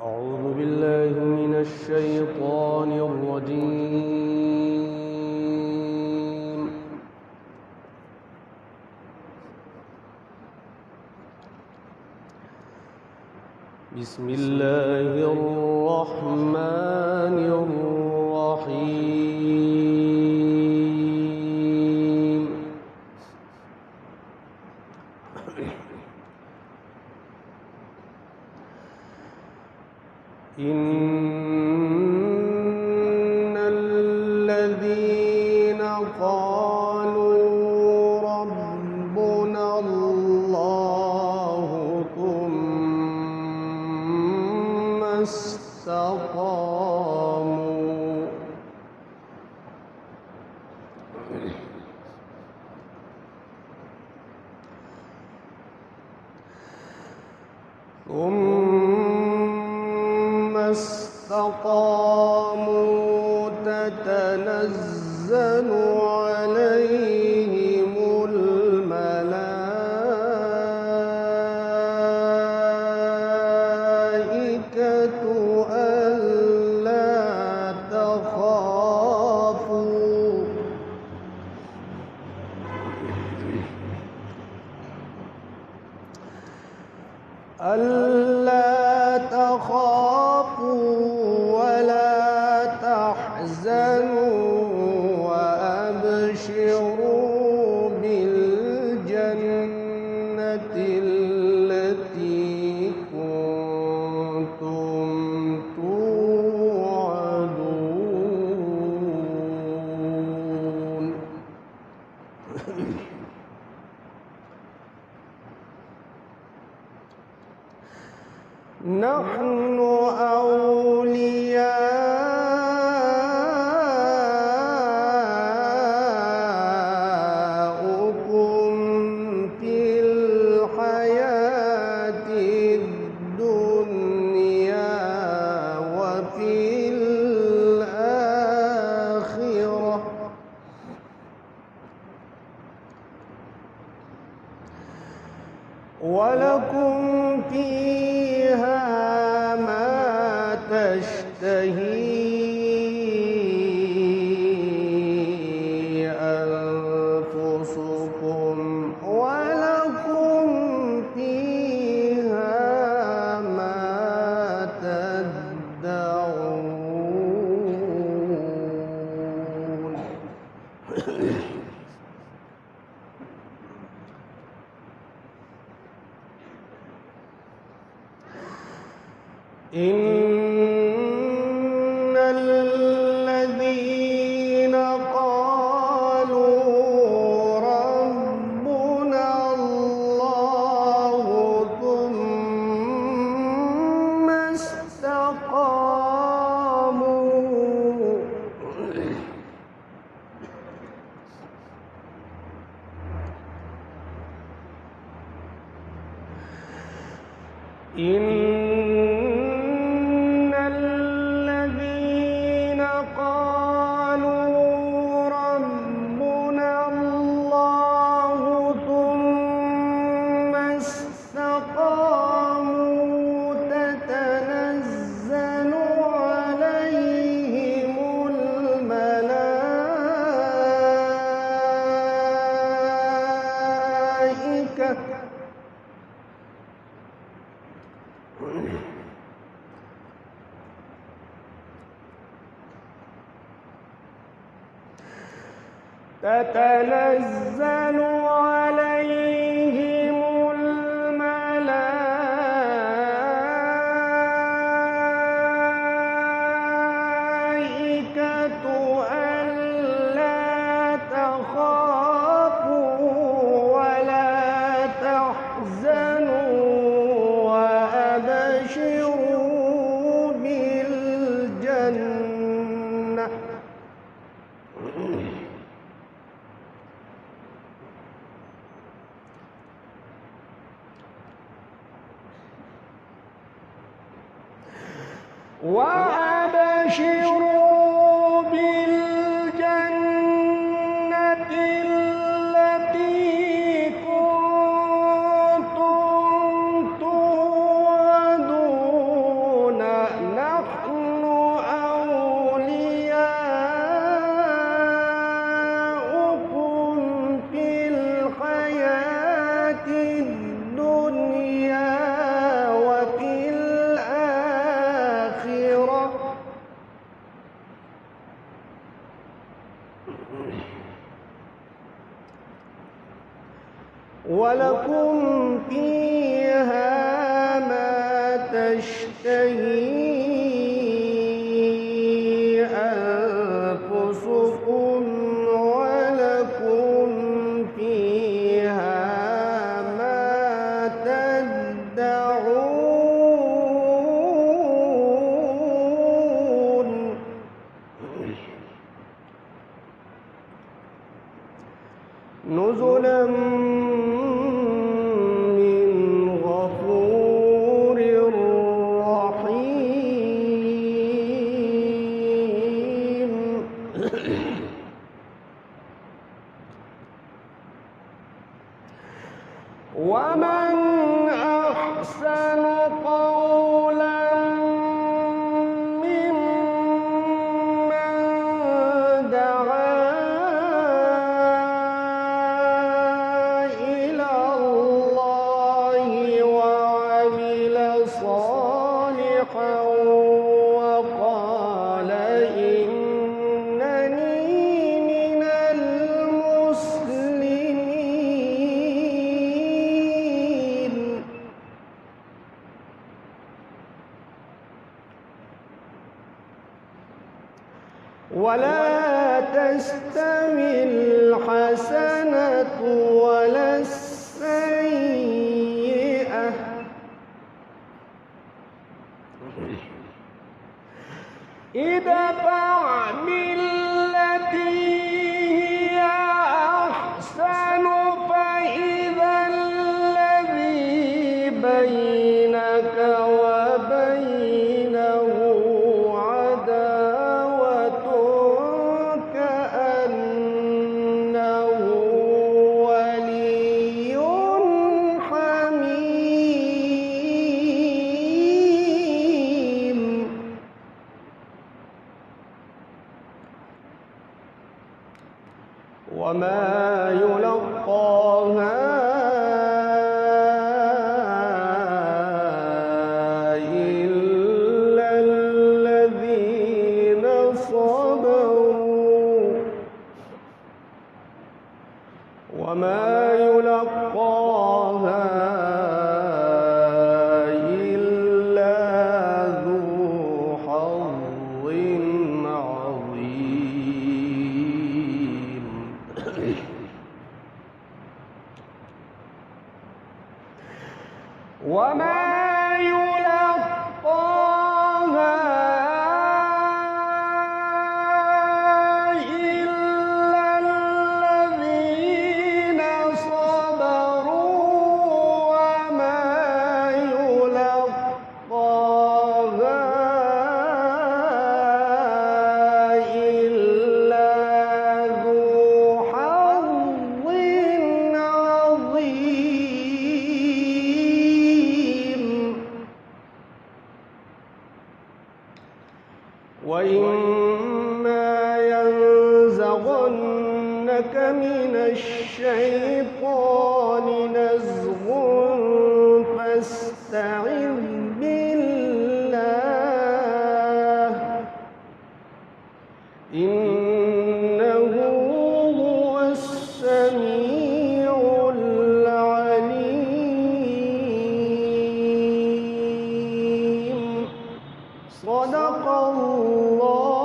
أعوذ بالله من الشيطان الرجيم. بسم الله الرحمن الرحيم. إن الذين قالوا ربنا الله ثم استقاموا تتنزل عليهم الملائكة ألا تخافوا ولا تحزنوا وأبشروا بالجنة التي كنتم توعدون. نحن أولياؤكم في الحياة الدنيا وفي الآخرة ولكم فيها ما تشتهي أنفسكم ولكم فيها ما تدعون. إن الذين قالوا ربنا الله ثم استقاموا إن الذين قالوا ربنا الله ثم استقاموا تتنزل عليهم الملائكة تتنزل عليهم الملائكة ألا تخافوا ولا تحزنوا وأبشروا بالجنة وأبشروا بالجنة التي كنتم توعدون ولكم فيها ما تشتهي أنفسكم ولكم فيها ما تدعون نزلا من غفور رحيم ومن أحسن قولا ممن دعا إلى الله وعمل صالحا وقال إنني من المسلمين ولا تستوي الحسنة ولا السيئة ادفع بالتي هي أحسن فإذا الذي بينك وبينه عداوة كأنه ولي حميم وما يلقاها إلا الذين صبروا وما يلقاها إلا ذو حظ عظيم وما يلقاها إلا الذين صبروا وما يلقاها إلا ذو حظ عظيم وإما ينزغنك من الشيطان نزغ فاستعذ بالله إنه هو السميع العليم صدق الله